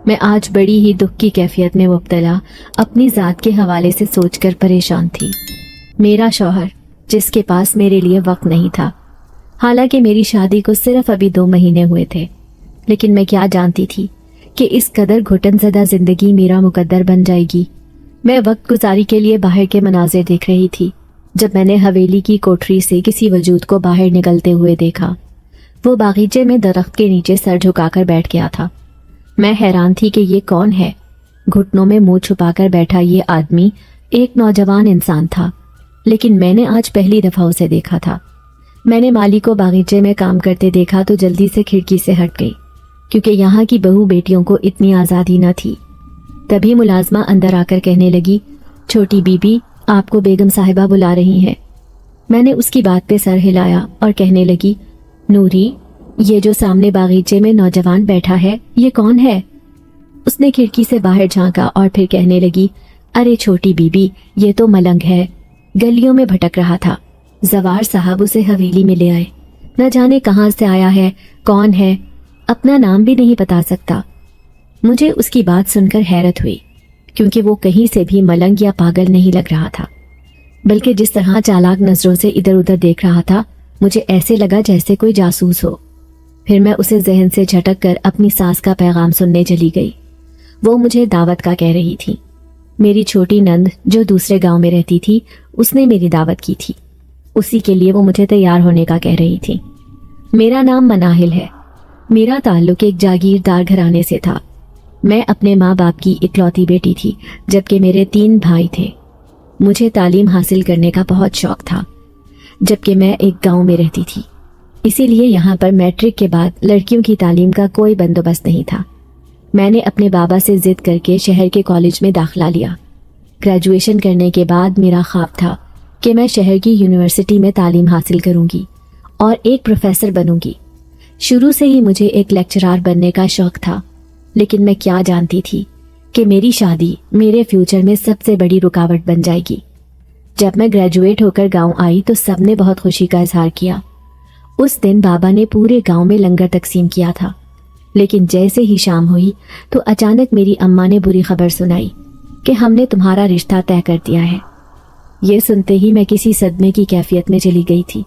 میں آج بڑی ہی دکھ کی کیفیت میں مبتلا اپنی ذات کے حوالے سے سوچ کر پریشان تھی۔ میرا شوہر جس کے پاس میرے لیے وقت نہیں تھا، حالانکہ میری شادی کو صرف ابھی 2 مہینے ہوئے تھے، لیکن میں کیا جانتی تھی کہ اس قدر گھٹن زدہ زندگی میرا مقدر بن جائے گی۔ میں وقت گزاری کے لیے باہر کے مناظر دیکھ رہی تھی جب میں نے حویلی کی کوٹری سے کسی وجود کو باہر نکلتے ہوئے دیکھا۔ وہ باغیچے میں درخت کے نیچے سر جھکا کر بیٹھ گیا تھا۔ میں حیران تھی کہ یہ کون ہے۔ گھٹنوں میں منہ چھپا کر بیٹھا یہ آدمی ایک نوجوان انسان تھا، لیکن میں نے آج پہلی دفعہ اسے دیکھا تھا۔ میں نے مالی کو باغیچے میں کام کرتے دیکھا تو جلدی سے کھڑکی سے ہٹ گئی، کیونکہ یہاں کی بہو بیٹیوں کو اتنی آزادی نہ تھی۔ تبھی ملازمہ اندر آ کر کہنے لگی، چھوٹی بی بی، آپ کو بیگم صاحبہ بلا رہی ہیں۔ میں نے اس کی بات پہ سر ہلایا اور کہنے لگی، نوری، یہ جو سامنے باغیچے میں نوجوان بیٹھا ہے یہ کون ہے؟ اس نے کھڑکی سے باہر جھانکا اور پھر کہنے لگی، ارے چھوٹی بی بی، یہ تو ملنگ ہے، گلیوں میں بھٹک رہا تھا، زوار صاحب اسے حویلی میں لے آئے، نہ جانے کہاں سے آیا ہے، کون ہے، اپنا نام بھی نہیں بتا سکتا۔ مجھے اس کی بات سن کر حیرت ہوئی، کیونکہ وہ کہیں سے بھی ملنگ یا پاگل نہیں لگ رہا تھا، بلکہ جس طرح چالاک نظروں سے ادھر ادھر دیکھ رہا تھا مجھے ایسے لگا جیسے کوئی جاسوس ہو۔ پھر میں اسے ذہن سے جھٹک کر اپنی ساس کا پیغام سننے چلی گئی۔ وہ مجھے دعوت کا کہہ رہی تھی۔ میری چھوٹی نند جو دوسرے گاؤں میں رہتی تھی اس نے میری دعوت کی تھی، اسی کے لیے وہ مجھے تیار ہونے کا کہہ رہی تھی۔ میرا نام مناہل ہے، میرا تعلق ایک جاگیردار گھرانے سے تھا۔ میں اپنے ماں باپ کی اکلوتی بیٹی تھی، جبکہ میرے 3 بھائی تھے۔ مجھے تعلیم حاصل کرنے کا بہت شوق تھا، جبکہ میں ایک گاؤں میں رہتی تھی، اسی لیے یہاں پر میٹرک کے بعد لڑکیوں کی تعلیم کا کوئی بندوبست نہیں تھا۔ میں نے اپنے بابا سے ضد کر کے شہر کے کالج میں داخلہ لیا۔ گریجویشن کرنے کے بعد میرا خواب تھا کہ میں شہر کی یونیورسٹی میں تعلیم حاصل کروں گی اور ایک پروفیسر بنوں گی۔ شروع سے ہی مجھے ایک لیکچرار بننے کا شوق تھا، لیکن میں کیا جانتی تھی کہ میری شادی میرے فیوچر میں سب سے بڑی رکاوٹ بن جائے گی۔ جب میں گریجویٹ ہو کر گاؤں آئی تو سب نے بہت خوشی کا اظہار کیا۔ اس دن بابا نے پورے گاؤں میں لنگر تقسیم کیا تھا، لیکن جیسے ہی شام ہوئی تو اچانک میری اماں نے بری خبر سنائی کہ ہم نے تمہارا رشتہ طے کر دیا ہے۔ یہ سنتے ہی میں کسی صدمے کی کیفیت میں چلی گئی تھی۔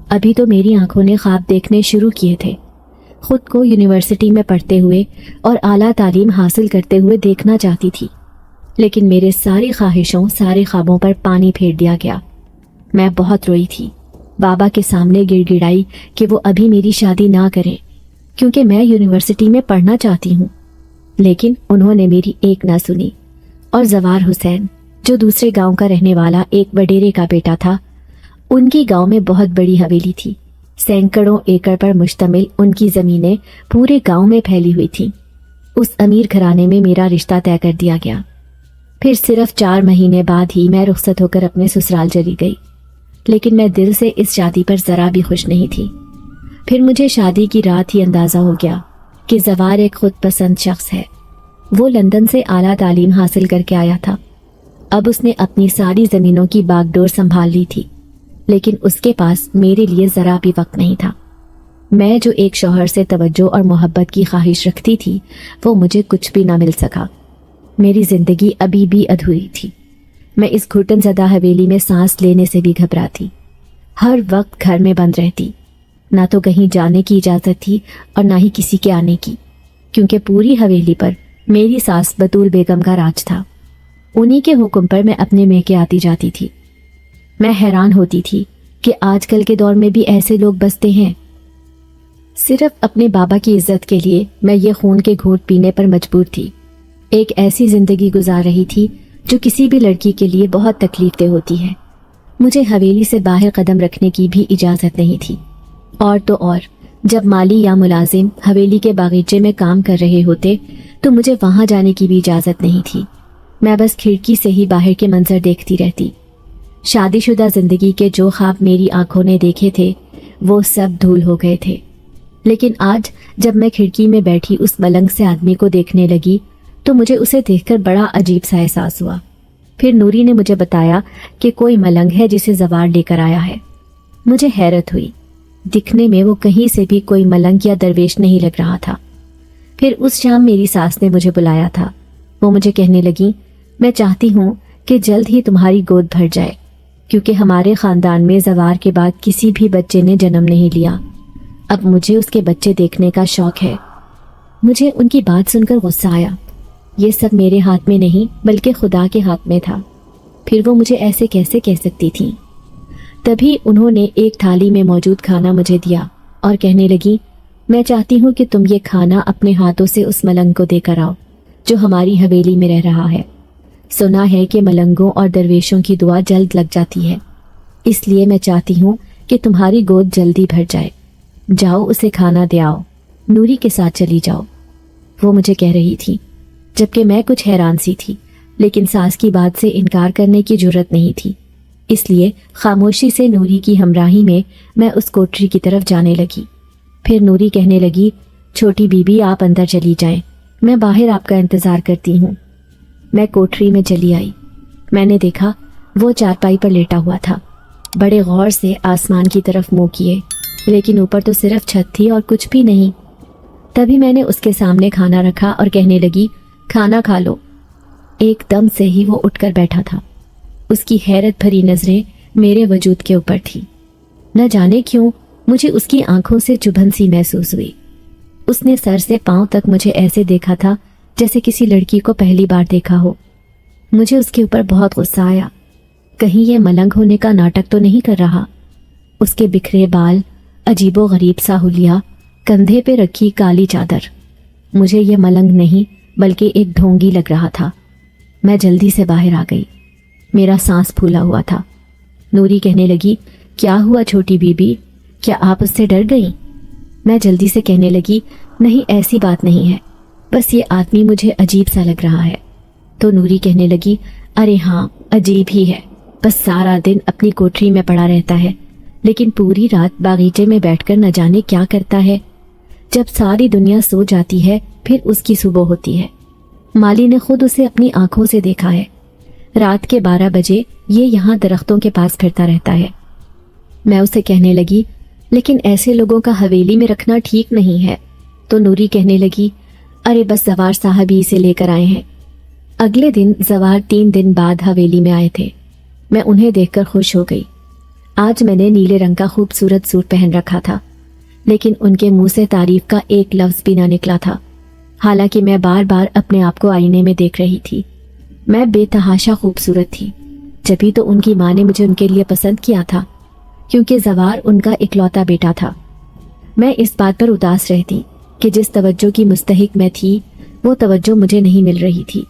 ابھی تو میری آنکھوں نے خواب دیکھنے شروع کیے تھے، خود کو یونیورسٹی میں پڑھتے ہوئے اور اعلیٰ تعلیم حاصل کرتے ہوئے دیکھنا چاہتی تھی، لیکن میرے ساری خواہشوں، سارے خوابوں پر پانی پھیر دیا گیا۔ میں بہت روئی تھی، بابا کے سامنے گڑ گڑائی کہ وہ ابھی میری شادی نہ کریں کیونکہ میں یونیورسٹی میں پڑھنا چاہتی ہوں، لیکن انہوں نے میری ایک نہ سنی۔ اور زوار حسین جو دوسرے گاؤں کا رہنے والا ایک وڈیرے کا بیٹا تھا، ان کی گاؤں میں بہت بڑی حویلی تھی، سینکڑوں ایکڑ پر مشتمل ان کی زمینیں پورے گاؤں میں پھیلی ہوئی تھیں۔ اس امیر گھرانے میں میرا رشتہ طے کر دیا گیا۔ پھر صرف 4 مہینے بعد ہی میں رخصت ہو کر اپنے سسرال چلی گئی، لیکن میں دل سے اس شادی پر ذرا بھی خوش نہیں تھی۔ پھر مجھے شادی کی رات ہی اندازہ ہو گیا کہ زوار ایک خود پسند شخص ہے۔ وہ لندن سے اعلیٰ تعلیم حاصل کر کے آیا تھا۔ اب اس نے اپنی ساری زمینوں کی باغ ڈور سنبھال لی تھی، لیکن اس کے پاس میرے لیے ذرا بھی وقت نہیں تھا۔ میں جو ایک شوہر سے توجہ اور محبت کی خواہش رکھتی تھی وہ مجھے کچھ بھی نہ مل سکا۔ میری زندگی ابھی بھی ادھوری تھی۔ میں اس گھٹن زدہ حویلی میں سانس لینے سے بھی گھبراتی، ہر وقت گھر میں بند رہتی، نہ تو کہیں جانے کی اجازت تھی اور نہ ہی کسی کے آنے کی، کیونکہ پوری حویلی پر میری ساس بطول بیگم کا راج تھا۔ انہی کے حکم پر میں اپنے میکے آتی جاتی تھی۔ میں حیران ہوتی تھی کہ آج کل کے دور میں بھی ایسے لوگ بستے ہیں۔ صرف اپنے بابا کی عزت کے لیے میں یہ خون کے گھونٹ پینے پر مجبور تھی۔ ایک ایسی زندگی گزار رہی تھی جو کسی بھی لڑکی کے لیے بہت تکلیف دہ ہوتی ہے۔ مجھے حویلی سے باہر قدم رکھنے کی بھی اجازت نہیں تھی، اور تو اور جب مالی یا ملازم حویلی کے باغیچے میں کام کر رہے ہوتے تو مجھے وہاں جانے کی بھی اجازت نہیں تھی۔ میں بس کھڑکی سے ہی باہر کے منظر دیکھتی رہتی۔ شادی شدہ زندگی کے جو خواب میری آنکھوں نے دیکھے تھے وہ سب دھول ہو گئے تھے، لیکن آج جب میں کھڑکی میں بیٹھی اس ملنگ سے آدمی کو دیکھنے لگی تو مجھے اسے دیکھ کر بڑا عجیب سا احساس ہوا۔ پھر نوری نے مجھے بتایا کہ کوئی ملنگ ہے جسے زوار لے کر آیا ہے۔ مجھے حیرت ہوئی، دکھنے میں وہ کہیں سے بھی کوئی ملنگ یا درویش نہیں لگ رہا تھا۔ پھر اس شام میری ساس نے مجھے بلایا تھا۔ وہ مجھے کہنے لگی، میں چاہتی ہوں کہ جلد ہی تمہاری گود بھر جائے، کیونکہ ہمارے خاندان میں زوار کے بعد کسی بھی بچے نے جنم نہیں لیا۔ اب مجھے اس کے بچے دیکھنے کا شوق ہے۔ مجھے ان کی بات سن کر غصہ آیا۔ یہ سب میرے ہاتھ میں نہیں بلکہ خدا کے ہاتھ میں تھا، پھر وہ مجھے ایسے کیسے کہہ سکتی تھی؟ تبھی انہوں نے ایک تھالی میں موجود کھانا مجھے دیا اور کہنے لگی، میں چاہتی ہوں کہ تم یہ کھانا اپنے ہاتھوں سے اس ملنگ کو دے کر آؤ جو ہماری حویلی میں رہ رہا ہے۔ سنا ہے کہ ملنگوں اور درویشوں کی دعا جلد لگ جاتی ہے، اس لیے میں چاہتی ہوں کہ تمہاری گود جلدی بھر جائے۔ جاؤ اسے کھانا دے آؤ، نوری کے ساتھ چلی جاؤ۔ وہ مجھے کہہ رہی تھی، جبکہ میں کچھ حیران سی تھی، لیکن ساس کی بات سے انکار کرنے کی جرت نہیں تھی، اس لیے خاموشی سے نوری کی ہمراہی میں میں اس کوٹری کی طرف جانے لگی۔ پھر نوری کہنے لگی، چھوٹی بی بی آپ اندر چلی جائیں، میں باہر آپ کا انتظار کرتی ہوں۔ میں کوٹری میں چلی آئی۔ میں نے دیکھا وہ چارپائی پر لیٹا ہوا تھا، بڑے غور سے آسمان کی طرف منہ کیے، لیکن اوپر تو صرف چھت تھی اور کچھ بھی نہیں۔ تبھی میں نے اس کے سامنے کھانا رکھا اور کہنے لگی، کھانا کھا لو۔ ایک دم سے ہی وہ اٹھ کر بیٹھا تھا۔ اس کی حیرت بھری نظریں میرے وجود کے اوپر تھی۔ نہ جانے کیوں مجھے اس کی آنکھوں سے چبھن سی محسوس ہوئی۔ اس نے سر سے پاؤں تک مجھے ایسے دیکھا تھا جیسے کسی لڑکی کو پہلی بار دیکھا ہو۔ مجھے اس کے اوپر بہت غصہ آیا۔ کہیں یہ ملنگ ہونے کا ناٹک تو نہیں کر رہا؟ اس کے بکھرے بال، عجیب و غریب سا حلیہ، کندھے پہ رکھی کالی چادر، مجھے یہ ملنگ نہیں بلکہ ایک ڈھونگی لگ رہا تھا۔ میں جلدی سے باہر آ گئی، میرا سانس پھولا ہوا تھا۔ نوری کہنے لگی، کیا ہوا چھوٹی بی بی، کیا آپ اس سے ڈر گئیں؟ میں جلدی سے کہنے لگی، نہیں ایسی بات نہیں ہے، بس یہ آدمی مجھے عجیب سا لگ رہا ہے۔ تو نوری کہنے لگی، ارے ہاں عجیب ہی ہے، بس سارا دن اپنی کوٹری میں پڑا رہتا ہے، لیکن پوری رات باغیچے میں بیٹھ کر نہ جانے کیا کرتا ہے۔ جب ساری دنیا سو جاتی ہے پھر اس کی صبح ہوتی ہے۔ مالی نے خود اسے اپنی آنکھوں سے دیکھا ہے، رات کے 12 بجے یہ یہاں درختوں کے پاس پھرتا رہتا ہے۔ میں اسے کہنے لگی، لیکن ایسے لوگوں کا حویلی میں رکھنا ٹھیک نہیں ہے۔ تو نوری کہنے لگی، ارے بس زوار صاحب ہی اسے لے کر آئے ہیں۔ اگلے دن زوار 3 دن بعد حویلی میں آئے تھے۔ میں انہیں دیکھ کر خوش ہو گئی۔ آج میں نے نیلے رنگ کا خوبصورت سوٹ پہن رکھا تھا، لیکن ان کے منہ سے تعریف کا ایک لفظ بھی نہ نکلا تھا، حالانکہ میں بار بار اپنے آپ کو آئینے میں دیکھ رہی تھی۔ میں بے تحاشا خوبصورت تھی، جبھی تو ان کی ماں نے مجھے ان کے لیے پسند کیا تھا، کیونکہ زوار ان کا اکلوتا بیٹا تھا۔ میں اس بات پر اداس رہتی کہ جس توجہ کی مستحق میں تھی وہ توجہ مجھے نہیں مل رہی تھی۔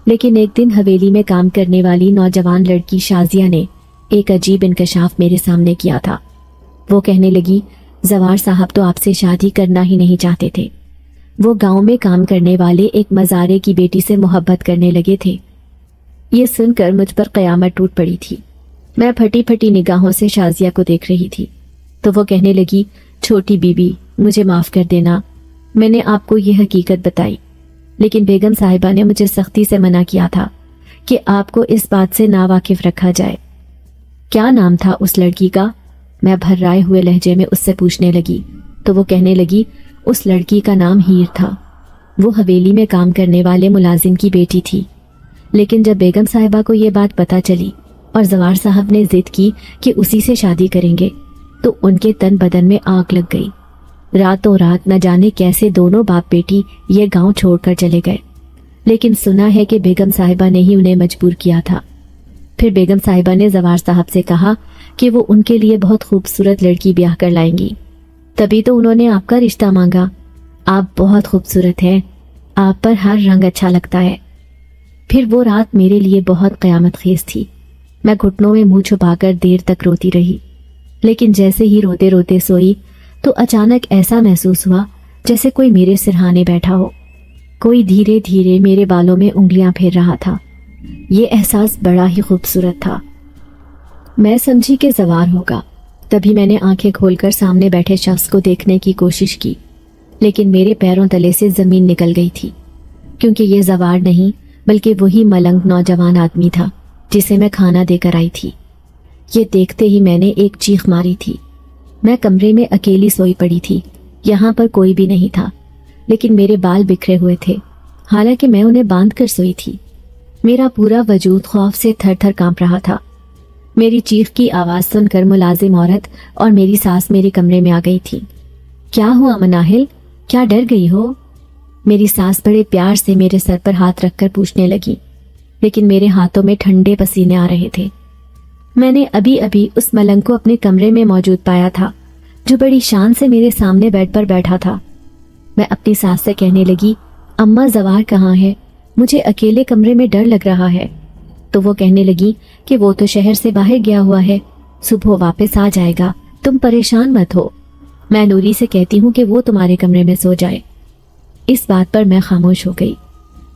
لیکن ایک دن حویلی میں کام کرنے والی نوجوان لڑکی شازیہ نے ایک عجیب انکشاف میرے سامنے کیا تھا۔ وہ کہنے لگی، زوار صاحب تو آپ سے شادی کرنا ہی نہیں چاہتے تھے، وہ گاؤں میں کام کرنے والے ایک مزارے کی بیٹی سے محبت کرنے لگے تھے۔ یہ سن کر مجھ پر قیامت ٹوٹ پڑی تھی۔ میں پھٹی پھٹی نگاہوں سے شازیہ کو دیکھ رہی تھی۔ تو وہ کہنے لگی، چھوٹی بی بی مجھے معاف کر دینا، میں نے آپ کو یہ حقیقت بتائی، لیکن بیگم صاحبہ نے مجھے سختی سے منع کیا تھا کہ آپ کو اس بات سے ناواقف رکھا جائے۔ کیا نام تھا اس لڑکی کا؟ میں بھرائے ہوئے لہجے میں اس سے پوچھنے لگی۔ تو وہ کہنے لگی، اس لڑکی کا نام ہیر تھا، وہ حویلی میں کام کرنے والے ملازم کی بیٹی تھی۔ لیکن جب بیگم صاحبہ کو یہ بات پتہ چلی اور زوار صاحب نے ضد کی کہ اسی سے شادی کریں گے، تو ان کے تن بدن میں آگ لگ گئی۔ راتوں رات نہ جانے کیسے دونوں باپ بیٹی یہ گاؤں چھوڑ کر چلے گئے، لیکن سنا ہے کہ بیگم صاحبہ نے ہی انہیں مجبور کیا تھا۔ پھر بیگم صاحبہ نے زوار صاحب سے کہا کہ وہ ان کے لیے بہت خوبصورت لڑکی بیاہ کر لائیں گی، تبھی تو انہوں نے آپ کا رشتہ مانگا۔ آپ بہت خوبصورت ہیں، آپ پر ہر رنگ اچھا لگتا ہے۔ پھر وہ رات میرے لیے بہت قیامت خیز تھی۔ میں گھٹنوں میں منہ چھپا کر دیر تک روتی رہی، لیکن جیسے ہی روتے روتے سوئی تو اچانک ایسا محسوس ہوا جیسے کوئی میرے سرہانے بیٹھا ہو، کوئی دھیرے دھیرے میرے بالوں میں انگلیاں پھیر رہا تھا۔ یہ احساس بڑا ہی خوبصورت تھا۔ میں سمجھی کہ زوار ہوگا، تبھی میں نے آنکھیں کھول کر سامنے بیٹھے شخص کو دیکھنے کی کوشش کی، لیکن میرے پیروں تلے سے زمین نکل گئی تھی، کیونکہ یہ زوار نہیں بلکہ وہی ملنگ نوجوان آدمی تھا جسے میں کھانا دے کر آئی تھی۔ یہ دیکھتے ہی میں نے ایک چیخ ماری تھی۔ میں کمرے میں اکیلی سوئی پڑی تھی، یہاں پر کوئی بھی نہیں تھا۔ لیکن میرے بال بکھرے ہوئے تھے، حالانکہ میں انہیں باندھ کر سوئی تھی۔ میرا پورا وجود خوف سے تھر تھر کانپ رہا تھا۔ میری چیخ کی آواز سن کر ملازم عورت اور میری ساس میرے کمرے میں آ گئی تھی۔ کیا ہوا مناہل، کیا ڈر گئی ہو؟ میری ساس بڑے پیار سے میرے سر پر ہاتھ رکھ کر پوچھنے لگی، لیکن میرے ہاتھوں میں ٹھنڈے پسینے آ رہے تھے۔ میں نے ابھی ابھی اس ملنگ کو اپنے کمرے میں موجود پایا تھا، جو بڑی شان سے میرے سامنے بیڈ پر بیٹھا تھا۔ میں اپنی ساس سے کہنے لگی، اماں زوار کہاں ہے؟ مجھے اکیلے کمرے میں ڈر لگ رہا ہے۔ تو وہ کہنے لگی کہ وہ تو شہر سے باہر گیا ہوا ہے، صبح واپس آ جائے گا، تم پریشان مت ہو۔ میں نوری سے کہتی ہوں کہ وہ تمہارے کمرے میں سو جائے۔ اس بات پر میں خاموش ہو گئی۔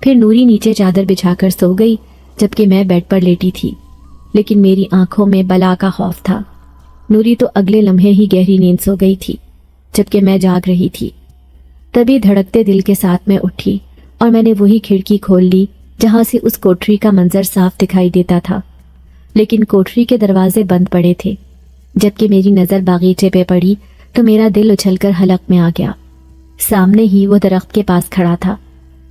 پھر نوری نیچے چادر بچھا کر سو گئی، جبکہ میں بیڈ پر لیٹی تھی، لیکن میری آنکھوں میں بلا کا خوف تھا۔ نوری تو اگلے لمحے ہی گہری نیند سو گئی تھی، جبکہ میں جاگ رہی تھی۔ تبھی دھڑکتے دل کے ساتھ میں اٹھی اور میں نے وہی کھڑکی کھول لی جہاں سے اس کوٹری کا منظر صاف دکھائی دیتا تھا، لیکن کوٹری کے دروازے بند پڑے تھے۔ جبکہ میری نظر باغیچے پہ پڑی تو میرا دل اچھل کر حلق میں آ گیا۔ سامنے ہی وہ درخت کے پاس کھڑا تھا،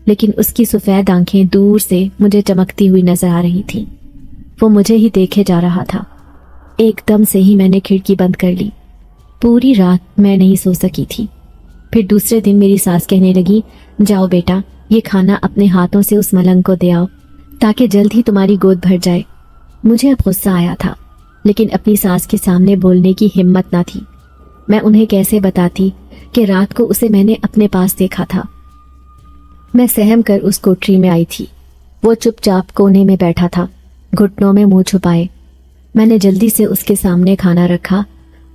لیکن اس کی سفید آنکھیں دور سے مجھے چمکتی ہوئی نظر آ رہی تھیں۔ وہ مجھے ہی دیکھے جا رہا تھا۔ ایک دم سے ہی میں نے کھڑکی بند کر لی۔ پوری رات میں نہیں سو سکی تھی۔ پھر دوسرے دن میری ساس کہنے لگی، جاؤ بیٹا، یہ کھانا اپنے ہاتھوں سے اس ملنگ کو دے آؤ تاکہ جلد ہی تمہاری گود بھر جائے۔ مجھے اب غصہ آیا تھا، لیکن اپنی ساس کے سامنے بولنے کی ہمت نہ تھی۔ میں انہیں کیسے بتاتی کہ رات کو اسے میں نے اپنے پاس دیکھا تھا۔ میں سہم کر اس کوٹری میں آئی تھی۔ وہ چپ چاپ کونے میں بیٹھا تھا، گھٹنوں میں منہ چھپائے۔ میں نے جلدی سے اس کے سامنے کھانا رکھا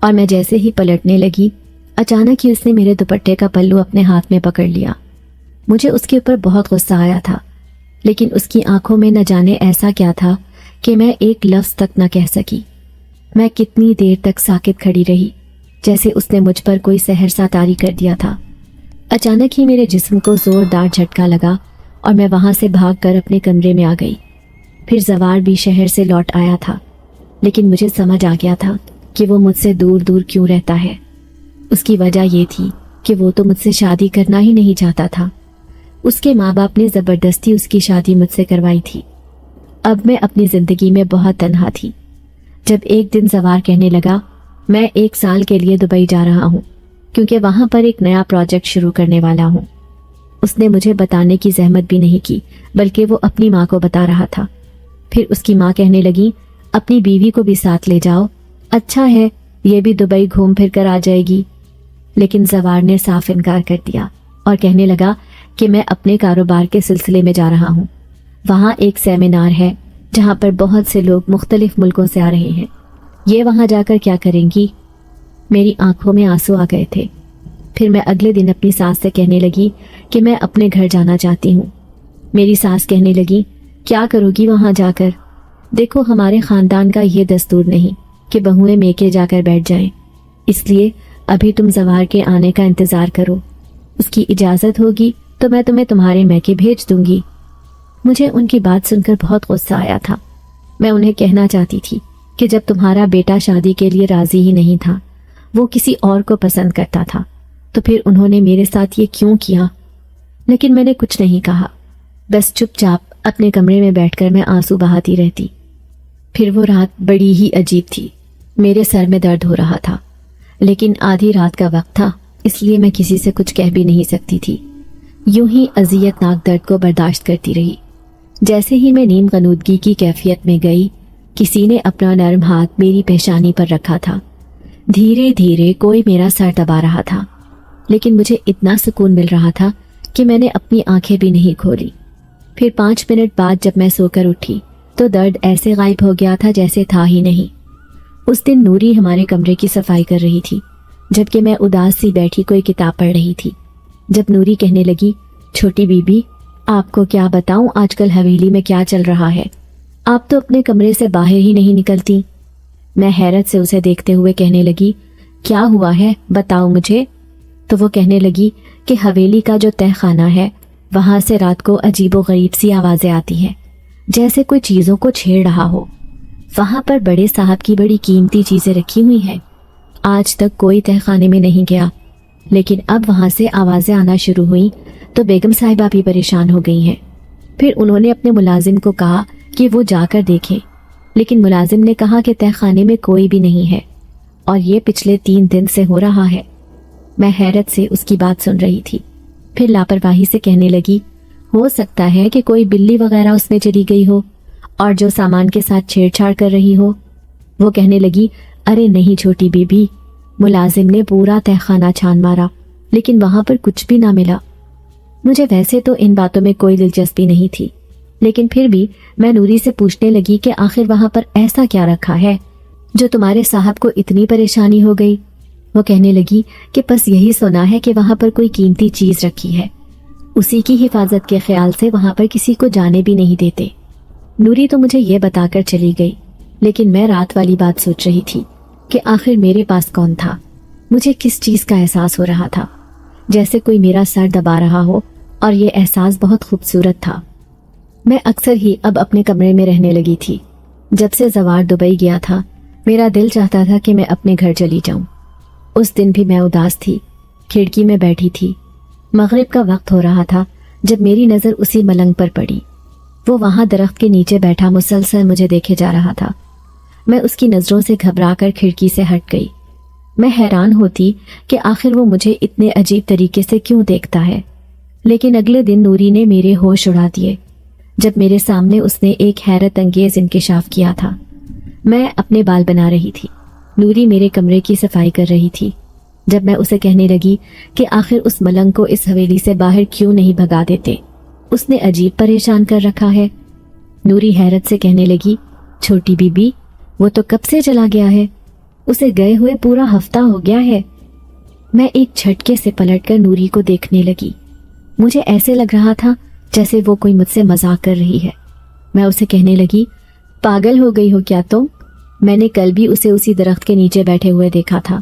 اور میں جیسے ہی پلٹنے لگی، اچانک ہی اس نے میرے دوپٹے کا پلو اپنے ہاتھ میں پکڑ لیا۔ مجھے اس کے اوپر بہت غصہ آیا تھا، لیکن اس کی آنکھوں میں نہ جانے ایسا کیا تھا کہ میں ایک لفظ تک نہ کہہ سکی۔ میں کتنی دیر تک ساکت کھڑی رہی، جیسے اس نے مجھ پر کوئی سحر سا طاری کر دیا تھا۔ اچانک ہی میرے جسم کو زوردار جھٹکا لگا اور میں وہاں سے بھاگ کر اپنے کمرے میں آ گئی۔ پھر زوار بھی شہر سے لوٹ آیا تھا، لیکن مجھے سمجھ آ گیا تھا کہ وہ مجھ سے دور دور کیوں رہتا ہے۔ اس کی وجہ یہ تھی کہ وہ تو مجھ سے شادی کرنا ہی نہیں چاہتا تھا۔ اس کے ماں باپ نے زبردستی اس کی شادی مجھ سے کروائی تھی۔ اب میں اپنی زندگی میں بہت تنہا تھی۔ جب ایک دن زوار کہنے لگا، میں 1 سال کے لیے دبئی جا رہا ہوں کیونکہ وہاں پر ایک نیا پروجیکٹ شروع کرنے والا ہوں۔ اس نے مجھے بتانے کی زحمت بھی نہیں کی، بلکہ وہ اپنی ماں کو بتا رہا تھا۔ پھر اس کی ماں کہنے لگی، اپنی بیوی کو بھی ساتھ لے جاؤ، اچھا ہے یہ بھی دبئی گھوم پھر کر آ جائے گی۔ لیکن زوار نے صاف انکار کر دیا اور کہنے لگا کہ میں اپنے کاروبار کے سلسلے میں جا رہا ہوں۔ وہاں ایک سیمینار ہے جہاں پر بہت سے لوگ مختلف ملکوں سے آ رہے ہیں، یہ وہاں جا کر کیا کریں گی؟ میری آنکھوں میں آنسو آ گئے تھے۔ پھر میں اگلے دن اپنی ساس سے کہنے لگی کہ میں اپنے گھر جانا چاہتی ہوں۔ میری ساس کہنے لگی، کیا کرو گی وہاں جا کر؟ دیکھو ہمارے خاندان کا یہ دستور نہیں کہ بہوئیں میکے جا کر بیٹھ جائیں، اس لیے ابھی تم زوار کے آنے کا انتظار کرو، اس کی اجازت ہوگی تو میں تمہیں تمہارے میکے بھیج دوں گی۔ مجھے ان کی بات سن کر بہت غصہ آیا تھا۔ میں انہیں کہنا چاہتی تھی کہ جب تمہارا بیٹا شادی کے لیے راضی ہی نہیں تھا، وہ کسی اور کو پسند کرتا تھا، تو پھر انہوں نے میرے ساتھ یہ کیوں کیا؟ لیکن میں نے کچھ نہیں کہا، بس چپ چاپ اپنے کمرے میں بیٹھ کر میں آنسو بہاتی رہتی۔ پھر وہ رات بڑی ہی عجیب تھی۔ میرے سر میں درد ہو رہا تھا، لیکن آدھی رات کا وقت تھا، اس لیے میں کسی سے کچھ کہہ بھی نہیں سکتی تھی۔ یوں ہی اذیت ناک درد کو برداشت کرتی رہی۔ جیسے ہی میں نیم غنودگی کی کیفیت میں گئی، کسی نے اپنا نرم ہاتھ میری پیشانی پر رکھا تھا۔ دھیرے دھیرے کوئی میرا سر دبا رہا تھا، لیکن مجھے اتنا سکون مل رہا تھا کہ میں نے اپنی آنکھیں بھی نہیں کھولی۔ پھر 5 منٹ بعد جب میں سو کر اٹھی تو درد ایسے غائب ہو گیا تھا جیسے تھا ہی نہیں۔ اس دن نوری ہمارے کمرے کی صفائی کر رہی تھی، جبکہ میں اداس سی بیٹھی کوئی کتاب پڑھ رہی تھی۔ جب نوری کہنے لگی، چھوٹی بی بی، آپ کو کیا بتاؤں آج کل حویلی میں کیا چل رہا ہے، آپ تو اپنے کمرے سے باہر ہی نہیں نکلتی۔ میں حیرت سے اسے دیکھتے ہوئے کہنے لگی، کیا ہوا ہے بتاؤ مجھے۔ تو وہ کہنے لگی کہ حویلی کا جو تہ خانہ ہے وہاں سے رات کو عجیب و غریب سی آوازیں آتی ہیں، جیسے کوئی چیزوں کو چھیڑ رہا ہو۔ وہاں پر بڑے صاحب کی بڑی قیمتی چیزیں رکھی ہوئی ہیں، آج تک کوئی تہ خانے میں نہیں گیا، لیکن اب وہاں سے آوازیں آنا شروع ہوئیں تو بیگم صاحبہ بھی پریشان ہو گئی ہیں۔ پھر انہوں نے اپنے ملازم کو کہا کہ وہ جا کر دیکھیں، لیکن ملازم نے کہا کہ تہہ خانے میں کوئی بھی نہیں ہے اور یہ پچھلے 3 دن سے ہو رہا ہے۔ میں حیرت سے اس کی بات سن رہی تھی، پھر لاپرواہی سے کہنے لگی، ہو سکتا ہے کہ کوئی بلی وغیرہ اس میں چلی گئی ہو اور جو سامان کے ساتھ چھیڑ چھاڑ کر رہی ہو۔ وہ کہنے لگی، ارے نہیں چھوٹی بی بی، ملازم نے پورا تہہ خانہ چھان مارا لیکن وہاں پر کچھ بھی نہ ملا۔ مجھے ویسے تو ان باتوں میں کوئی دلچسپی نہیں تھی، لیکن پھر بھی میں نوری سے پوچھنے لگی کہ آخر وہاں پر ایسا کیا رکھا ہے جو تمہارے صاحب کو اتنی پریشانی ہو گئی۔ وہ کہنے لگی کہ بس یہی سنا ہے کہ وہاں پر کوئی قیمتی چیز رکھی ہے، اسی کی حفاظت کے خیال سے وہاں پر کسی کو جانے بھی نہیں دیتے۔ نوری تو مجھے یہ بتا کر چلی گئی، لیکن میں رات والی بات سوچ رہی تھی کہ آخر میرے پاس کون تھا۔ مجھے کس چیز کا احساس ہو رہا تھا، جیسے کوئی میرا سر دبا رہا ہو، اور یہ احساس بہت خوبصورت تھا۔ میں اکثر ہی اب اپنے کمرے میں رہنے لگی تھی۔ جب سے زوار دبئی گیا تھا میرا دل چاہتا تھا کہ میں اپنے گھر چلی جاؤں۔ اس دن بھی میں اداس تھی، کھڑکی میں بیٹھی تھی۔ مغرب کا وقت ہو رہا تھا جب میری نظر اسی ملنگ پر پڑی۔ وہ وہاں درخت کے نیچے بیٹھا مسلسل مجھے دیکھے جا رہا تھا۔ میں اس کی نظروں سے گھبرا کر کھڑکی سے ہٹ گئی۔ میں حیران ہوتی کہ آخر وہ مجھے اتنے عجیب طریقے سے کیوں دیکھتا ہے، لیکن اگلے دن نوری نے میرے ہوش اڑا دیے جب میرے سامنے اس نے ایک حیرت انگیز انکشاف کیا تھا۔ میں اپنے بال بنا رہی تھی، نوری میرے کمرے کی صفائی کر رہی تھی۔ جب میں اسے کہنے لگی کہ آخر اس ملنگ کو اس حویلی سے باہر کیوں نہیں بھگا دیتے، اس نے عجیب پریشان کر رکھا ہے، نوری حیرت سے کہنے لگی، چھوٹی بی بی وہ تو کب سے چلا گیا ہے، اسے گئے ہوئے پورا ہفتہ ہو گیا ہے۔ میں ایک جھٹکے سے پلٹ کر نوری کو دیکھنے لگی۔ مجھے ایسے لگ رہا تھا جیسے وہ کوئی مجھ سے مذاق کر رہی ہے۔ میں اسے کہنے لگی، پاگل ہو گئی ہو کیا تم؟ میں نے کل بھی اسے اسی درخت کے نیچے بیٹھے ہوئے دیکھا تھا۔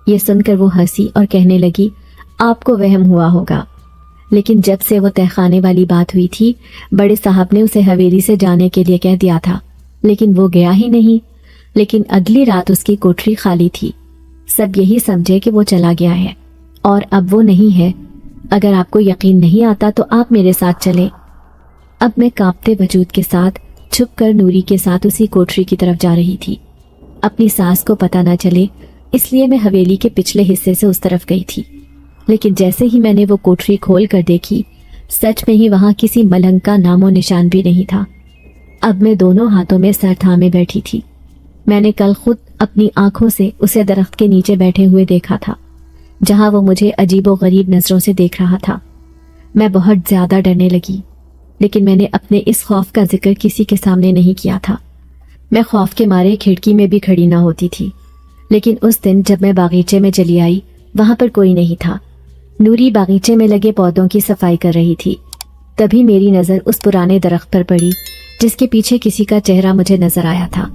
یہ سن کر وہ ہنسی اور کہنے لگی، آپ کو وہم ہوا ہوگا، لیکن جب سے وہ تہہ خانے والی بات ہوئی تھی بڑے صاحب نے اسے حویلی سے جانے کے لیے کہہ دیا تھا، لیکن وہ گیا ہی نہیں۔ لیکن اگلی رات اس کی کوٹری خالی تھی۔ سب یہی سمجھے کہ وہ چلا گیا ہے، اور اب وہ نہیں ہے۔ اگر آپ کو یقین نہیں آتا تو آپ میرے ساتھ چلیں۔ اب میں کانپتے وجود کے ساتھ چھپ کر نوری کے ساتھ اسی کوٹری کی طرف جا رہی تھی۔ اپنی ساس کو پتہ نہ چلے اس لیے میں حویلی کے پچھلے حصے سے اس طرف گئی تھی، لیکن جیسے ہی میں نے وہ کوٹری کھول کر دیکھی، سچ میں ہی وہاں کسی ملنگ کا نام و نشان بھی نہیں تھا۔ اب میں دونوں ہاتھوں میں سر تھامے بیٹھی تھی۔ میں نے کل خود اپنی آنکھوں سے اسے درخت کے نیچے بیٹھے ہوئے دیکھا تھا، جہاں وہ مجھے عجیب و غریب نظروں سے دیکھ رہا تھا۔ میں بہت زیادہ ڈرنے لگی، لیکن میں نے اپنے اس خوف کا ذکر کسی کے سامنے نہیں کیا تھا۔ میں خوف کے مارے کھڑکی میں بھی کھڑی نہ ہوتی تھی، لیکن اس دن جب میں باغیچے میں چلی آئی وہاں پر کوئی نہیں تھا۔ نوری باغیچے میں لگے پودوں کی صفائی کر رہی تھی۔ تبھی میری نظر اس پرانے درخت پر پڑی جس کے پیچھے کسی کا چہرہ مجھے نظر آیا تھا،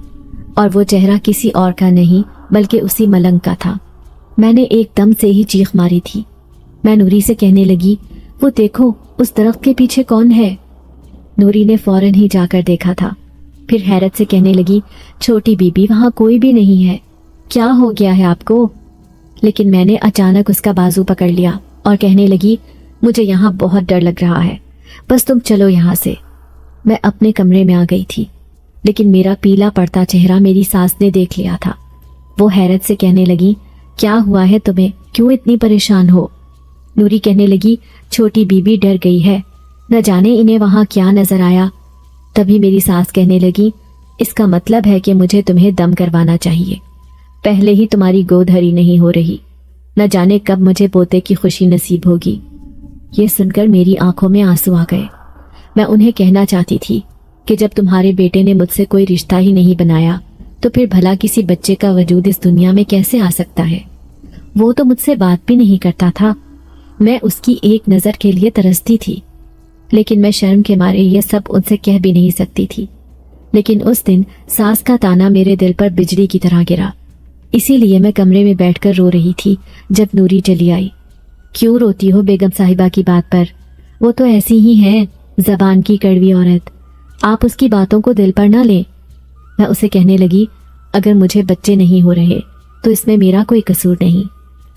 اور وہ چہرہ کسی اور کا نہیں بلکہ اسی ملنگ کا تھا۔ میں نے ایک دم سے ہی چیخ ماری تھی۔ میں نوری سے کہنے لگی، وہ دیکھو اس درخت کے پیچھے کون ہے؟ نوری نے فوراً ہی جا کر دیکھا تھا، پھر حیرت سے کہنے لگی، چھوٹی بی بی وہاں کوئی بھی نہیں ہے، کیا ہو گیا ہے آپ کو؟ لیکن میں نے اچانک اس کا بازو پکڑ لیا اور کہنے لگی، مجھے یہاں بہت ڈر لگ رہا ہے، بس تم چلو یہاں سے۔ میں اپنے کمرے میں آ گئی تھی، لیکن میرا پیلا پڑتا چہرہ میری ساس نے دیکھ لیا تھا۔ وہ حیرت سے کہنے لگی، کیا ہوا ہے تمہیں، کیوں اتنی پریشان ہو؟ نوری کہنے لگی، چھوٹی بی بی ڈر گئی ہے، نہ جانے انہیں وہاں کیا نظر آیا۔ تبھی میری ساس کہنے لگی، اس کا مطلب ہے کہ مجھے تمہیں دم کروانا چاہیے، پہلے ہی تمہاری گود ہری نہیں ہو رہی، نہ جانے کب مجھے پوتے کی خوشی نصیب ہوگی۔ یہ سن کر میری آنکھوں میں آنسو آ گئے۔ میں انہیں کہنا چاہتی تھی کہ جب تمہارے بیٹے نے مجھ سے کوئی رشتہ ہی نہیں بنایا تو پھر بھلا کسی بچے کا وجود اس دنیا میں کیسے آ سکتا ہے؟ وہ تو مجھ سے بات بھی نہیں کرتا تھا، میں اس کی ایک نظر کے لیے ترستی تھی، لیکن میں شرم کے مارے یہ سب ان سے کہہ بھی نہیں سکتی تھی۔ لیکن اس دن ساس کا تانا میرے دل پر بجلی کی طرح گرا، اسی لیے میں کمرے میں بیٹھ کر رو رہی تھی جب نوری چلی آئی۔ کیوں روتی ہو بیگم صاحبہ کی بات پر؟ وہ تو ایسی ہی ہے، زبان کی کڑوی عورت، آپ اس کی باتوں کو دل پر نہ لیں۔ میں اسے کہنے لگی، اگر مجھے بچے نہیں ہو رہے تو اس میں میرا کوئی قصور نہیں،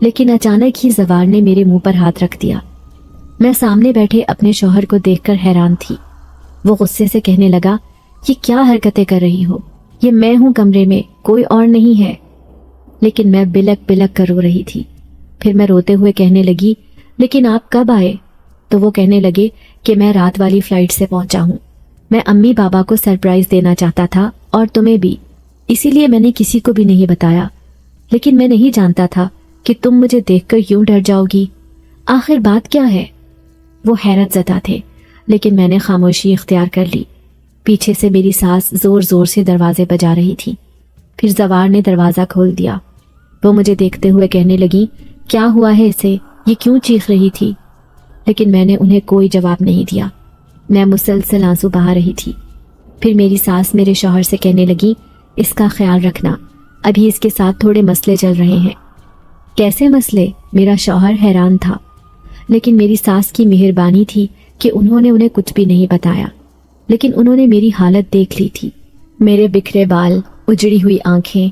لیکن اچانک ہی زوار نے میرے منہ پر ہاتھ رکھ دیا۔ میں سامنے بیٹھے اپنے شوہر کو دیکھ کر حیران تھی۔ وہ غصے سے کہنے لگا، یہ کیا حرکتیں کر رہی ہو؟ یہ میں ہوں کمرے میں، کوئی اور نہیں ہے۔ لیکن میں بلک بلک کر رو رہی تھی۔ پھر میں روتے ہوئے کہنے لگی، لیکن آپ کب آئے؟ تو وہ کہنے لگے کہ میں رات والی فلائٹ سے پہنچا ہوں۔ میں امی بابا کو سرپرائز دینا چاہتا تھا اور تمہیں بھی، اسی لیے میں نے کسی کو بھی نہیں بتایا۔ لیکن میں نہیں جانتا تھا کہ تم مجھے دیکھ کر یوں ڈر جاؤ گی۔ آخر بات کیا ہے؟ وہ حیرت زدہ تھے، لیکن میں نے خاموشی اختیار کر لی۔ پیچھے سے میری ساس زور زور سے دروازے بجا رہی تھی۔ پھر زوار نے دروازہ کھول دیا۔ وہ مجھے دیکھتے ہوئے کہنے لگی، کیا ہوا ہے اسے؟ یہ کیوں چیخ رہی تھی؟ لیکن میں نے انہیں کوئی جواب نہیں دیا۔ میں مسلسل آنسو بہا رہی تھی۔ پھر میری ساس میرے شوہر سے کہنے لگی، اس کا خیال رکھنا، ابھی اس کے ساتھ تھوڑے مسئلے چل رہے ہیں۔ کیسے مسئلے؟ میرا شوہر حیران تھا، لیکن میری ساس کی مہربانی تھی کہ انہوں نے انہیں کچھ بھی نہیں بتایا۔ لیکن انہوں نے میری حالت دیکھ لی تھی، میرے بکھرے بال، اجڑی ہوئی آنکھیں۔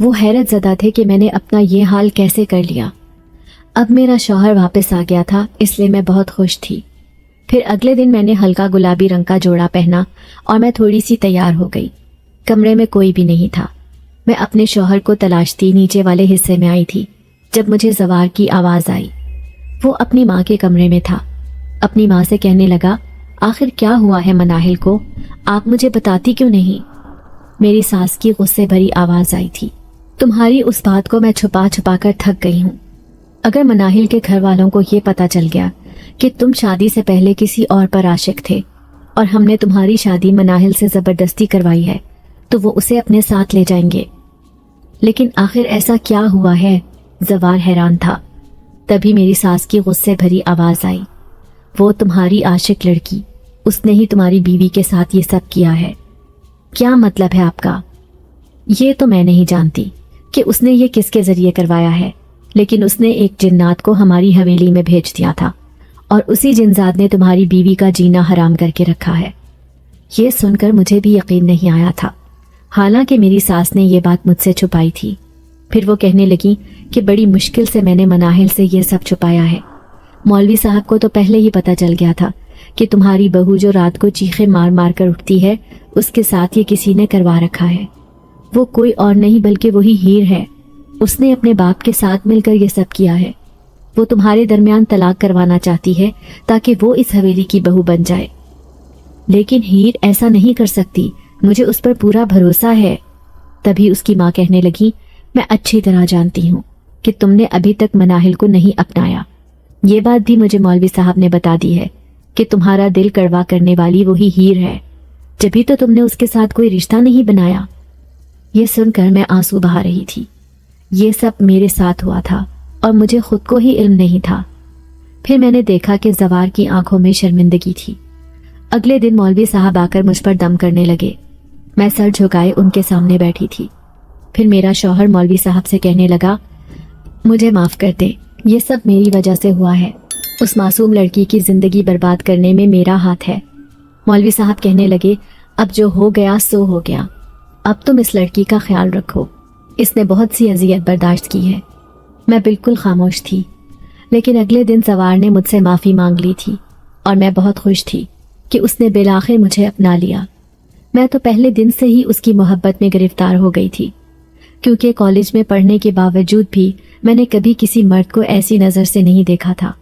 وہ حیرت زدہ تھے کہ میں نے اپنا یہ حال کیسے کر لیا۔ اب میرا شوہر واپس آ گیا تھا، اس لیے میں بہت خوش تھی۔ پھر اگلے دن میں نے ہلکا گلابی رنگ کا جوڑا پہنا اور میں تھوڑی سی تیار ہو گئی۔ کمرے میں کوئی بھی نہیں تھا۔ میں اپنے شوہر کو تلاشتی نیچے والے حصے میں آئی تھی جب مجھے زوار کی آواز آئی۔ وہ اپنی ماں کے کمرے میں تھا۔ اپنی ماں سے کہنے لگا، آخر کیا ہوا ہے مناہل کو؟ آپ مجھے بتاتی کیوں نہیں؟ میری ساس کی غصے بھری آواز آئی تھی، تمہاری اس بات کو میں چھپا چھپا کر تھک گئی ہوں۔ اگر مناہل کے گھر والوں کو یہ پتا چل گیا کہ تم شادی سے پہلے کسی اور پر عاشق تھے اور ہم نے تمہاری شادی مناہل سے زبردستی کروائی ہے، تو وہ اسے اپنے ساتھ لے جائیں گے۔ لیکن آخر ایسا کیا ہوا ہے؟ زوار حیران تھا۔ تبھی میری ساس کی غصے بھری آواز آئی، وہ تمہاری عاشق لڑکی، اس نے ہی تمہاری بیوی کے ساتھ یہ سب کیا ہے۔ کیا مطلب ہے آپ کا؟ یہ تو میں نہیں جانتی کہ اس نے یہ کس کے ذریعے کروایا ہے، لیکن اس نے ایک جنات کو ہماری حویلی میں بھیج دیا تھا اور اسی جنزاد نے تمہاری بیوی کا جینا حرام کر کے رکھا ہے۔ یہ سن کر مجھے بھی یقین نہیں آیا تھا، حالانکہ میری ساس نے یہ بات مجھ سے چھپائی تھی۔ پھر وہ کہنے لگی کہ بڑی مشکل سے میں نے مناہل سے یہ سب چھپایا ہے۔ مولوی صاحب کو تو پہلے ہی پتہ چل گیا تھا کہ تمہاری بہو جو رات کو چیخے مار مار کر اٹھتی ہے، اس کے ساتھ یہ کسی نے کروا رکھا ہے۔ وہ کوئی اور نہیں بلکہ وہی ہیر ہے۔ اس نے اپنے باپ کے ساتھ مل کر یہ سب کیا ہے۔ وہ تمہارے درمیان طلاق کروانا چاہتی ہے تاکہ وہ اس حویلی کی بہو بن جائے۔ لیکن ہیر ایسا نہیں کر سکتی، مجھے اس پر پورا بھروسہ ہے۔ تبھی اس کی ماں کہنے لگی، میں اچھی طرح جانتی ہوں کہ تم نے ابھی تک مناہل کو نہیں اپنایا۔ یہ بات بھی مجھے مولوی صاحب نے بتا دی ہے کہ تمہارا دل کڑوا کرنے والی وہی ہیر ہے، جبھی تو تم نے اس کے ساتھ کوئی رشتہ نہیں بنایا۔ یہ سن کر میں آنسو بہا رہی تھی۔ یہ سب میرے ساتھ ہوا تھا اور مجھے خود کو ہی علم نہیں تھا۔ پھر میں نے دیکھا کہ زوار کی آنکھوں میں شرمندگی تھی۔ اگلے دن مولوی صاحب آ کر مجھ پر دم کرنے لگے۔ میں سر جھکائے ان کے سامنے بیٹھی تھی۔ پھر میرا شوہر مولوی صاحب سے کہنے لگا، مجھے معاف کر دے، یہ سب میری وجہ سے ہوا ہے۔ اس معصوم لڑکی کی زندگی برباد کرنے میں میرا ہاتھ ہے۔ مولوی صاحب کہنے لگے، اب جو ہو گیا سو ہو گیا، اب تم اس لڑکی کا خیال رکھو، اس نے بہت سی اذیت برداشت کی ہے۔ میں بالکل خاموش تھی، لیکن اگلے دن زوار نے مجھ سے معافی مانگ لی تھی اور میں بہت خوش تھی کہ اس نے بالآخر مجھے اپنا لیا۔ میں تو پہلے دن سے ہی اس کی محبت میں گرفتار ہو گئی تھی، کیونکہ کالج میں پڑھنے کے باوجود بھی میں نے کبھی کسی مرد کو ایسی نظر سے نہیں دیکھا تھا۔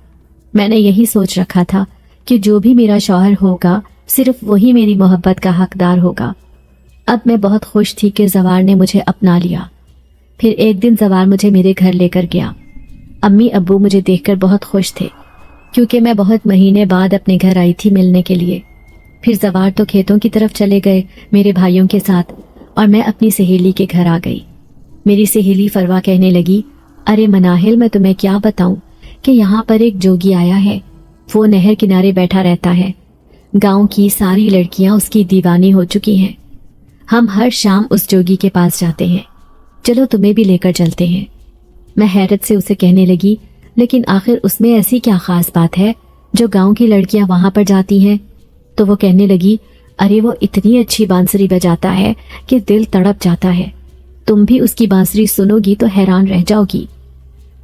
میں نے یہی سوچ رکھا تھا کہ جو بھی میرا شوہر ہوگا صرف وہی میری محبت کا حقدار ہوگا۔ اب میں بہت خوش تھی کہ زوار نے مجھے اپنا لیا۔ پھر ایک دن زوار مجھے میرے گھر لے کر گیا۔ امی ابو مجھے دیکھ کر بہت خوش تھے، کیونکہ میں بہت مہینے بعد اپنے گھر آئی تھی ملنے کے لیے۔ پھر زوار تو کھیتوں کی طرف چلے گئے میرے بھائیوں کے ساتھ، اور میں اپنی سہیلی کے گھر آ گئی۔ میری سہیلی فروا کہنے لگی، ارے مناہل، میں تمہیں کیا بتاؤں کہ یہاں پر ایک جوگی آیا ہے، وہ نہر کنارے بیٹھا رہتا ہے، گاؤں کی ساری لڑکیاں اس کی دیوانی ہو چکی ہیں، ہم ہر شام اس جوگی کے پاس جاتے ہیں، چلو تمہیں بھی لے کر چلتے ہیں۔ میں حیرت سے اسے کہنے لگی، لیکن آخر اس میں ایسی کیا خاص بات ہے جو گاؤں کی لڑکیاں وہاں پر جاتی ہیں؟ تو وہ کہنے لگی، ارے وہ اتنی اچھی بانسری بجاتا ہے کہ دل تڑپ جاتا ہے، تم بھی اس کی بانسری سنو گی تو حیران رہ جاؤ گی۔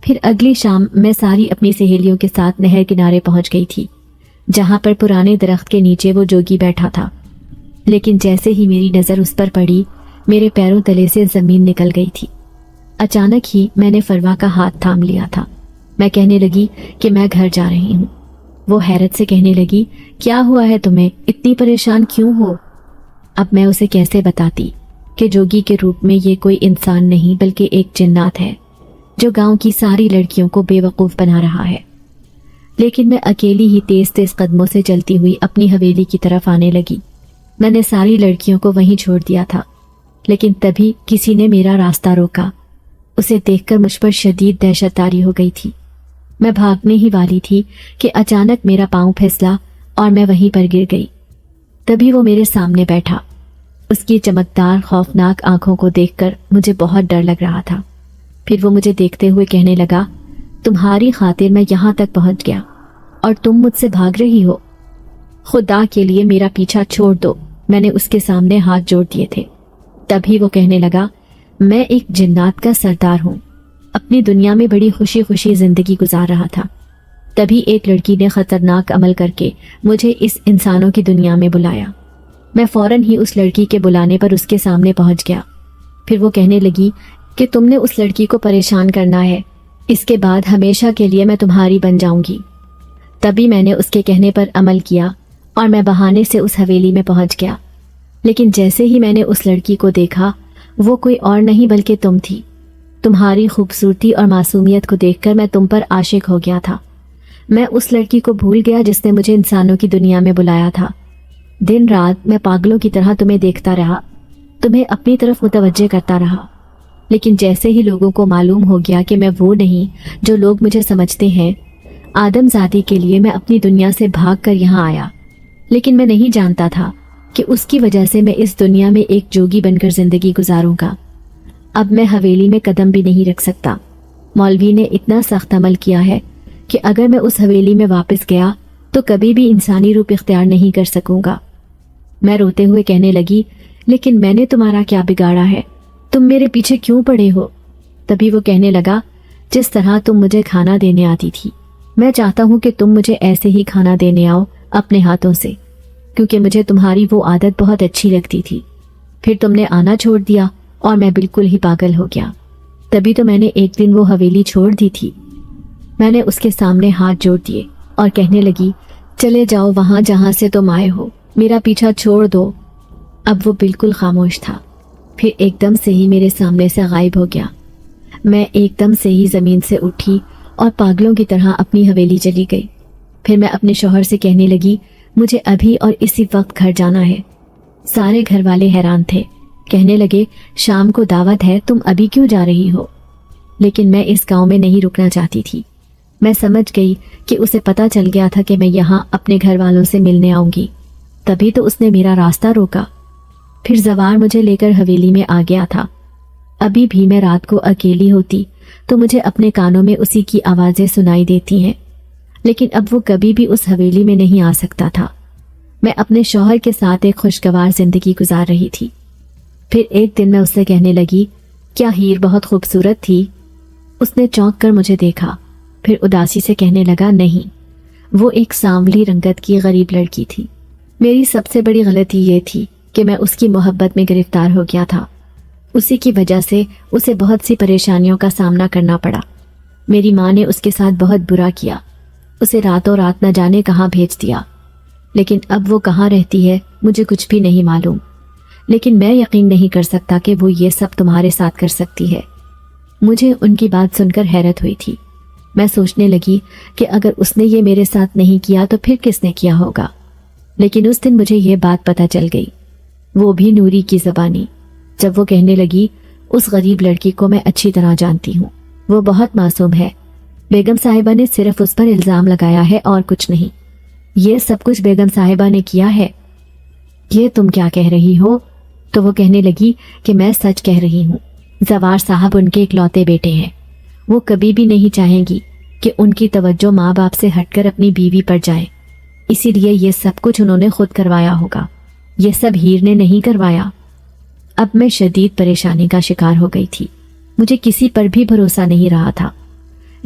پھر اگلی شام میں ساری اپنی سہیلیوں کے ساتھ نہر کنارے پہنچ گئی تھی، جہاں پر پرانے درخت کے نیچے وہ جوگی بیٹھا تھا۔ لیکن جیسے ہی میری نظر اس پر پڑی، میرے پیروں تلے سے زمین نکل گئی تھی۔ اچانک ہی میں نے فروا کا ہاتھ تھام لیا تھا۔ میں کہنے لگی کہ میں گھر جا رہی ہوں۔ وہ حیرت سے کہنے لگی، کیا ہوا ہے تمہیں؟ اتنی پریشان کیوں ہو؟ اب میں اسے کیسے بتاتی کہ جوگی کے روپ میں یہ کوئی انسان نہیں بلکہ ایک جنات ہے جو گاؤں کی ساری لڑکیوں کو بے وقوف بنا رہا ہے۔ لیکن میں اکیلی ہی تیز تیز قدموں سے چلتی ہوئی اپنی حویلی کی طرف آنے لگی۔ میں نے ساری لڑکیوں کو وہیں چھوڑ دیا تھا، لیکن تبھی کسی نے میرا راستہ روکا۔ اسے دیکھ کر مجھ پر شدید دہشت طاری ہو گئی تھی۔ میں بھاگنے ہی والی تھی کہ اچانک میرا پاؤں پھسلا اور میں وہیں پر گر گئی۔ تبھی وہ میرے سامنے بیٹھا۔ اس کی چمکدار خوفناک آنکھوں کو دیکھ کر مجھے بہت ڈر لگ رہا تھا۔ پھر وہ مجھے دیکھتے ہوئے کہنے لگا، تمہاری خاطر میں یہاں تک پہنچ گیا اور تم مجھ سے بھاگ رہی ہو؟ خدا کے لیے میرا پیچھا چھوڑ دو۔ میں نے اس کے سامنے ہاتھ جوڑ دیے تھے۔ تبھی وہ کہنے لگا، میں ایک جنات کا سردار ہوں، اپنی دنیا میں بڑی خوشی خوشی زندگی گزار رہا تھا۔ تبھی ایک لڑکی نے خطرناک عمل کر کے مجھے اس انسانوں کی دنیا میں بلایا۔ میں فوراً ہی اس لڑکی کے بلانے پر اس کے سامنے پہنچ گیا۔ پھر وہ کہنے لگی کہ تم نے اس لڑکی کو پریشان کرنا ہے، اس کے بعد ہمیشہ کے لیے میں تمہاری بن جاؤں گی۔ تبھی میں نے اس کے کہنے پر عمل کیا اور میں بہانے سے اس حویلی میں پہنچ گیا۔ لیکن جیسے ہی میں نے اس لڑکی کو دیکھا، وہ کوئی اور نہیں بلکہ تم تھی۔ تمہاری خوبصورتی اور معصومیت کو دیکھ کر میں تم پر عاشق ہو گیا تھا۔ میں اس لڑکی کو بھول گیا جس نے مجھے انسانوں کی دنیا میں بلایا تھا۔ دن رات میں پاگلوں کی طرح تمہیں دیکھتا رہا، تمہیں اپنی طرف متوجہ کرتا رہا۔ لیکن جیسے ہی لوگوں کو معلوم ہو گیا کہ میں وہ نہیں جو لوگ مجھے سمجھتے ہیں، آدم زادی کے لیے میں اپنی دنیا سے بھاگ کر یہاں آیا۔ لیکن میں نہیں جانتا تھا کہ اس کی وجہ سے میں اس دنیا میں ایک جوگی بن کر زندگی گزاروں گا۔ اب میں حویلی میں قدم بھی نہیں رکھ سکتا۔ مولوی نے اتنا سخت عمل کیا ہے کہ اگر میں اس حویلی میں واپس گیا تو کبھی بھی انسانی روپ اختیار نہیں کر سکوں گا۔ میں روتے ہوئے کہنے لگی، لیکن میں نے تمہارا کیا بگاڑا ہے؟ تم میرے پیچھے کیوں پڑے ہو؟ تبھی وہ کہنے لگا، جس طرح تم مجھے کھانا دینے آتی تھی، میں چاہتا ہوں کہ تم مجھے ایسے ہی کھانا دینے آؤ اپنے ہاتھوں سے، کیونکہ مجھے تمہاری وہ عادت بہت اچھی لگتی تھی۔ پھر تم نے آنا چھوڑ دیا اور میں بالکل ہی پاگل ہو گیا۔ تبھی تو میں نے ایک دن وہ حویلی چھوڑ دی تھی۔ میں نے اس کے سامنے ہاتھ جوڑ دیے اور کہنے لگی، چلے جاؤ وہاں جہاں سے تم آئے ہو، میرا پیچھا چھوڑ دو۔ اب وہ بالکل خاموش تھا، پھر ایک دم سے ہی میرے سامنے سے غائب ہو گیا۔ میں ایک دم سے ہی زمین سے اٹھی اور پاگلوں کی طرح اپنی حویلی چلی گئی۔ پھر میں اپنے شوہر سے کہنے لگی، مجھے ابھی اور اسی وقت گھر جانا ہے۔ سارے گھر والے حیران تھے، کہنے لگے، شام کو دعوت ہے، تم ابھی کیوں جا رہی ہو؟ لیکن میں اس گاؤں میں نہیں رکنا چاہتی تھی۔ میں سمجھ گئی کہ اسے پتہ چل گیا تھا کہ میں یہاں اپنے گھر والوں سے ملنے آؤں گی، تبھی تو اس نے میرا راستہ روکا۔ پھر زوار مجھے لے کر حویلی میں آ گیا تھا۔ ابھی بھی میں رات کو اکیلی ہوتی تو مجھے اپنے کانوں میں اسی کی آوازیں سنائی دیتی ہیں، لیکن اب وہ کبھی بھی اس حویلی میں نہیں آ سکتا تھا۔ میں اپنے شوہر کے ساتھ ایک خوشگوار زندگی گزار رہی تھی۔ پھر ایک دن میں اس سے کہنے لگی، کیا ہیر بہت خوبصورت تھی؟ اس نے چونک کر مجھے دیکھا، پھر اداسی سے کہنے لگا، نہیں، وہ ایک سانولی رنگت کی غریب لڑکی تھی۔ میری سب سے بڑی غلطی یہ تھی کہ میں اس کی محبت میں گرفتار ہو گیا تھا۔ اسی کی وجہ سے اسے بہت سی پریشانیوں کا سامنا کرنا پڑا۔ میری ماں نے اس کے ساتھ بہت برا کیا، اسے راتوں رات نہ جانے کہاں بھیج دیا۔ لیکن اب وہ کہاں رہتی ہے مجھے کچھ بھی نہیں معلوم، لیکن میں یقین نہیں کر سکتا کہ وہ یہ سب تمہارے ساتھ کر سکتی ہے۔ مجھے ان کی بات سن کر حیرت ہوئی تھی۔ میں سوچنے لگی کہ اگر اس نے یہ میرے ساتھ نہیں کیا تو پھر کس نے کیا ہوگا۔ لیکن اس دن مجھے یہ بات پتہ چل گئی، وہ بھی نوری کی زبانی، جب وہ کہنے لگی، اس غریب لڑکی کو میں اچھی طرح جانتی ہوں، وہ بہت معصوم ہے، بیگم صاحبہ نے صرف اس پر الزام لگایا ہے اور کچھ نہیں، یہ سب کچھ بیگم صاحبہ نے کیا ہے۔ یہ تم کیا کہہ رہی ہو؟ تو وہ کہنے لگی کہ میں سچ کہہ رہی ہوں، زوار صاحب ان کے اکلوتے بیٹے ہیں، وہ کبھی بھی نہیں چاہیں گی کہ ان کی توجہ ماں باپ سے ہٹ کر اپنی بیوی پر جائے، اسی لیے یہ سب کچھ انہوں نے خود کروایا ہوگا، یہ سب ہیر نے نہیں کروایا۔ اب میں شدید پریشانی کا شکار ہو گئی تھی، مجھے کسی پر بھی بھروسہ نہیں رہا تھا،